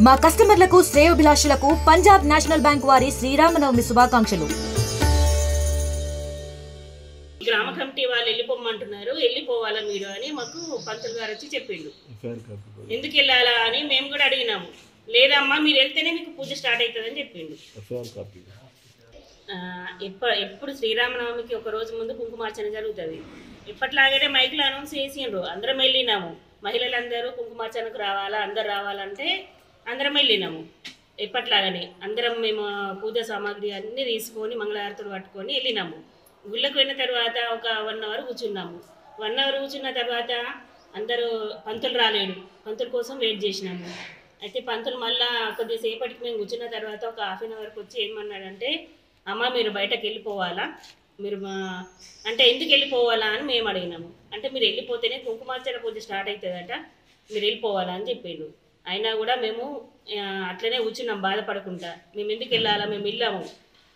మా కస్టమర్లకు శ్రేయోభిలాషులకు Punjab national bank వారి శ్రీరామనవమి శుభాకాంక్షలు. గ్రామ కమిటీ వాళ్ళు వెళ్ళిపోమంటున్నారు, వెళ్ళిపోవాలా మీరు అని మాకు పంతులు గారు వచ్చి చెప్పిండు. ఎందుకు వెళ్ళాలా అని మేము కూడా అడిగినాము. లేదమ్మా మీరు వెళ్తేనే మీకు పూజ స్టార్ట్ అవుతుందని చెప్పిండు. ఎప్పుడు శ్రీరామనవమికి ఒక రోజు ముందు కుంకుమార్చన జరుగుతుంది. ఇప్పట్లాగే మైక్లో అనౌన్స్ చేసిండ్రు, అందరం వెళ్ళినాము. మహిళలందరూ కుంకుమార్చనకు రావాలా, అందరు రావాలంటే అందరం వెళ్ళినాము. ఎప్పట్లాగానే అందరం మేము పూజా సామాగ్రి అన్నీ తీసుకొని మంగళహారతులు పట్టుకొని వెళ్ళినాము. గుళ్ళకు వెళ్ళిన తర్వాత ఒక 1 అవర్ కూర్చున్నాము. 1 అవర్ కూర్చున్న తర్వాత అందరూ పంతులు రాలేడు, పంతుల కోసం వెయిట్ చేసినాము. అయితే పంతులు మళ్ళీ కొద్దిసేపటికి మేము కూర్చున్న తర్వాత ఒక ½ అన్ అవర్కి వచ్చి ఏమన్నాడంటే, అమ్మ మీరు బయటకు వెళ్ళిపోవాలా, మీరు అంటే ఎందుకు వెళ్ళిపోవాలా అని మేము అడిగినాము. అంటే మీరు వెళ్ళిపోతేనే కుంకుమార్చన పూజ స్టార్ట్ అవుతుందట, మీరు వెళ్ళిపోవాలా అని చెప్పిండు. అయినా కూడా మేము అట్లనే కూర్చున్నాం బాధపడకుండా. మేము ఎందుకు వెళ్ళాలా, మేము వెళ్ళాము.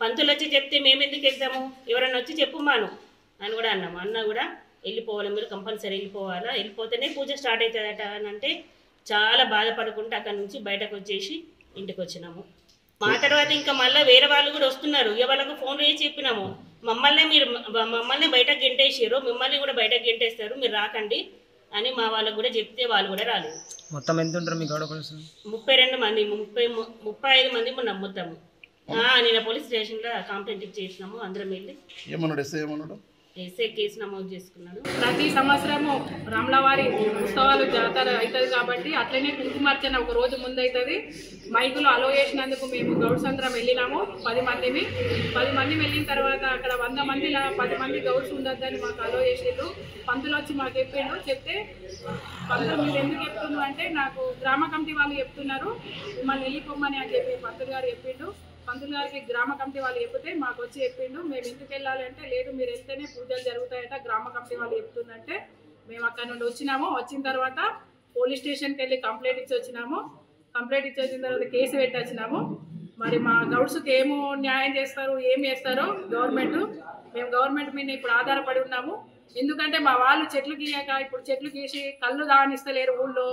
పంతులు వచ్చి చెప్తే మేము ఎందుకు వెళ్తాము, ఎవరన్నా వచ్చి చెప్పుమాను అని కూడా అన్నాము. అన్నా కూడా వెళ్ళిపోవాలి, మీరు కంపల్సరీ వెళ్ళిపోవాలా, వెళ్ళిపోతేనే పూజ స్టార్ట్ అవుతుందట అని అంటే చాలా బాధపడకుండా అక్కడ నుంచి బయటకు వచ్చేసి ఇంటికి వచ్చినాము. మా తర్వాత ఇంకా మళ్ళీ వేరే వాళ్ళు కూడా వస్తున్నారు. ఇక వాళ్ళకు ఫోన్ చేసి చెప్పినాము, మమ్మల్ని బయటకు గెంటేసారు, మిమ్మల్ని కూడా బయటకు గెంటేస్తారు, మీరు రాకండి అని మా వాళ్ళకు కూడా చెప్తే వాళ్ళు కూడా రాలేదు. మొత్తం ఎంత ఉంటారు మీ గౌడ పోలీసులు? 32 మంది, 35 మంది ఉన్నాం మొత్తము. నేను పోలీస్ స్టేషన్లో కంప్లైంట్ ఇచ్చేసినాము. అందరం వెళ్ళి ఎస్ఐ కేసు నమోదు చేసుకున్నాడు. ప్రతి సంవత్సరము రాములవారి ఉత్సవాలు జాతర అవుతుంది కాబట్టి అట్లనే కుంకుమార్చన ఒక రోజు ముందు అవుతుంది. మైకులు అలో చేసినందుకు మేము గౌడ్స్ వెళ్ళినాము. 10 మంది వెళ్ళిన తర్వాత అక్కడ 100 మందిలో 10 మంది గౌడ్స్ ఉండొద్దని మాకు అలో చేసేళ్ళు. పంతులు వచ్చి మాకు చెప్తే పంతులు మీరు ఎందుకు చెప్తున్నారు అంటే, నాకు గ్రామ కమిటీ వాళ్ళు చెప్తున్నారు మిమ్మల్ని వెళ్ళిపోమని అని చెప్పి పంతులు గారు చెప్పిండు. పంతులు గారికి గ్రామ కమిటీ వాళ్ళు చెప్తే మాకు వచ్చి చెప్పిండు, మేము ఎందుకు వెళ్ళాలి అంటే, లేదు మీరు వెళ్తేనే పూజలు జరుగుతాయట గ్రామ కమిటీ వాళ్ళు చెప్తుందంటే మేము అక్కడ నుండి వచ్చినాము. వచ్చిన తర్వాత పోలీస్ స్టేషన్కి వెళ్ళి కంప్లైంట్ ఇచ్చి వచ్చినాము. కంప్లైంట్ ఇచ్చి వచ్చిన తర్వాత కేసు పెట్టి వచ్చినాము. మరి మా గౌడ్స్కి ఏమో న్యాయం చేస్తారు, ఏం చేస్తారో మేము గవర్నమెంట్ మీద ఇప్పుడు ఆధారపడి ఉన్నాము. ఎందుకంటే మా వాళ్ళు చెట్లు గీయక ఇప్పుడు చెట్లు గీసి కళ్ళు దానిస్తలేరు, ఊళ్ళో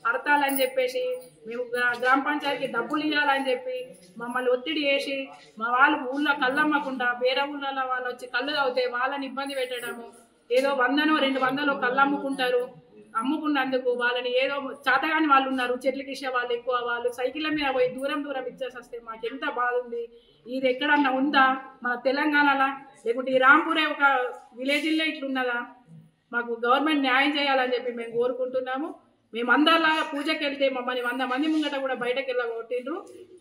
అడతాలని చెప్పేసి మేము గ్రామ పంచాయతీకి డబ్బులు ఇవ్వాలని చెప్పి మమ్మల్ని ఒత్తిడి చేసి మా వాళ్ళు ఊళ్ళో కళ్ళు అమ్మకుండా వేరే ఊళ్ళలో వాళ్ళు వచ్చి కళ్ళు తాగితే వాళ్ళని ఇబ్బంది పెట్టడము. ఏదో 100-200 కళ్ళు అమ్ముకున్నందుకు వాళ్ళని ఏదో చాతగాని వాళ్ళు ఉన్నారు, చెట్లు గీసే వాళ్ళు ఎక్కువ, వాళ్ళు సైకిళ్ళ మీద పోయి దూరం ఇచ్చేసి వస్తే మాకు ఎంత బాధ ఉంది. ఇది ఎక్కడన్నా ఉందా మన తెలంగాణలో, లేకుంటే ఈ రాంపూరే ఒక విలేజ్లో ఇట్లున్నదా? మాకు గవర్నమెంట్ న్యాయం చేయాలని చెప్పి మేము కోరుకుంటున్నాము. మేము అందరిలాగా పూజకి వెళ్తే మమ్మల్ని 100 మంది ముంగట కూడా బయటకు వెళ్ళగొట్టిండ్రు.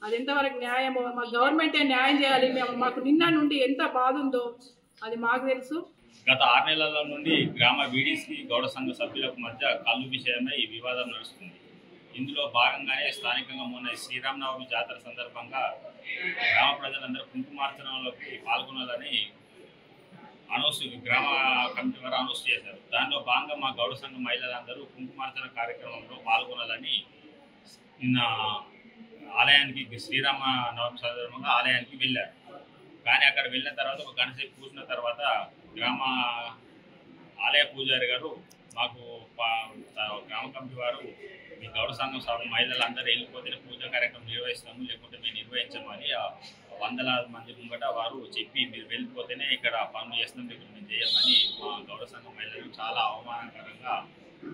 అది ఎంతవరకు న్యాయమో మా గవర్నమెంటే న్యాయం చేయాలి. మాకు నిన్న నుండి ఎంత బాధ ఉందో అది మాకు తెలుసు. గత 6 నెలల నుండి గ్రామ వీడీస్కి గౌడ సంఘ సభ్యులకు మధ్య కళ్ళు విషయమై ఈ వివాదం నడుస్తుంది. ఇందులో భాగంగానే స్థానికంగా మొన్న శ్రీరామనవమి జాతర సందర్భంగా గ్రామ ప్రజలందరూ కుంకుమార్చనలోకి పాల్గొనాలని గ్రామ కమిటీ వారు అనౌన్స్ చేశారు. దానిలో భాగంగా మా గౌడ సంఘం మహిళలందరూ కుంకుమార్చన కార్యక్రమంలో పాల్గొనాలని నిన్న ఆలయానికి శ్రీరామనవమి సందర్భంగా ఆలయానికి వెళ్ళారు. కానీ అక్కడ వెళ్ళిన తర్వాత ఒక గంటసేపు కూర్చున్న తర్వాత ఆలయ పూజారి గారు మాకు గ్రామ కమిటీ వారు మీ గౌడ సంఘం మహిళలందరూ వెళ్ళిపోతేనే పూజా కార్యక్రమం నిర్వహిస్తాము, లేకుంటే మేము నిర్వహించమని 100 మంది ముంగట వారు చెప్పి మీరు వెళ్ళిపోతేనే ఇక్కడ పనులు చేస్తాం, ఇక్కడ మేము చేయమని మా గౌడ సంఘం మహిళలు చాలా అవమానకరంగా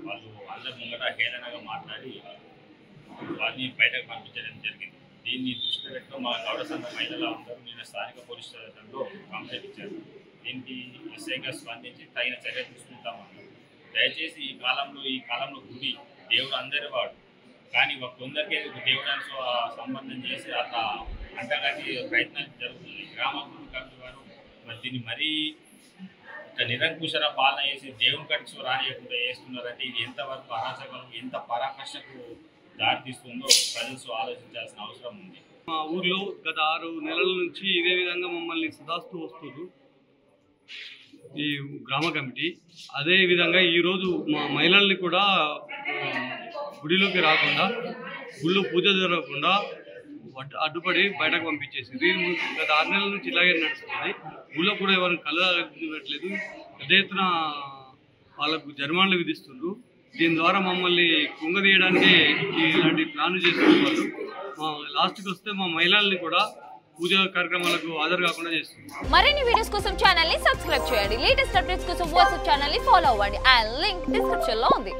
వాళ్ళు అందరి ముంగట హేళనగా మాట్లాడి వారిని బయటకు పంపించడం జరిగింది. దీన్ని దృష్టిలో పెట్టుకుని మా గౌడ సంఘ మహిళలు అందరూ నిన్న స్థానిక పోలీస్ స్టేషన్లో కంప్లైంట్ ఇచ్చారు. దీనికి ఎస్ఐగా స్పందించి తగిన చర్య తీసుకుంటామన్నారు. దయచేసి ఈ కాలంలో గుడి దేవుడు అందరి వాడు, కానీ కొందరికి దేవుడానికి సంబంధం చేసి అట్లా అంటగాని ప్రయత్నాలు జరుగుతుంది. గ్రామ కమిటీ వారు మరి దీన్ని మరీ ఇట్లా నిరంకుశర పాలన చేసి దేవుని కట్టించు రానియకుండా చేస్తున్నారంటే ఇది ఎంతవరకు అరాచకం, ఎంత పరాకర్షకు దారితీస్తుందో ప్రజలు ఆలోచించాల్సిన అవసరం ఉంది. మా ఊర్లో గత 6 నెలల నుంచి ఇదే విధంగా మమ్మల్ని సదాస్తూ వస్తున్నారు ఈ గ్రామ కమిటీ. అదేవిధంగా ఈరోజు మా మహిళల్ని కూడా గుడిలోకి రాకుండా, గుళ్ళు పూజ జరగకుండా అడ్డుపడి బయటకు పంపించేసింది. గత 6 నెలల నుంచి ఇలాగే నడుస్తుంది. ఊళ్ళో కూడా ఎవరిని కలగట్లేదు, పెద్ద ఎత్తున వాళ్ళకు జరిమానాలు విధిస్తున్నారు. దీని ద్వారా మమ్మల్ని కుంగదీయడానికి ఇలాంటి ప్లాన్ చేస్తున్న వాళ్ళు లాస్ట్కి వస్తే మా మహిళల్ని కూడా పూజా కార్యక్రమాలకు హాజరు కాకుండా చేస్తుంది. మరిన్ని వీడియోస్ కోసం ఛానల్ ని సబ్స్క్రైబ్ చేయండి. లేటెస్ట్ అప్డేట్స్ కోసం వాట్సాప్ ఛానల్ ని ఫాలో అవ్వండి. ఆ లింక్ డిస్క్రిప్షన్ లో ఉంది.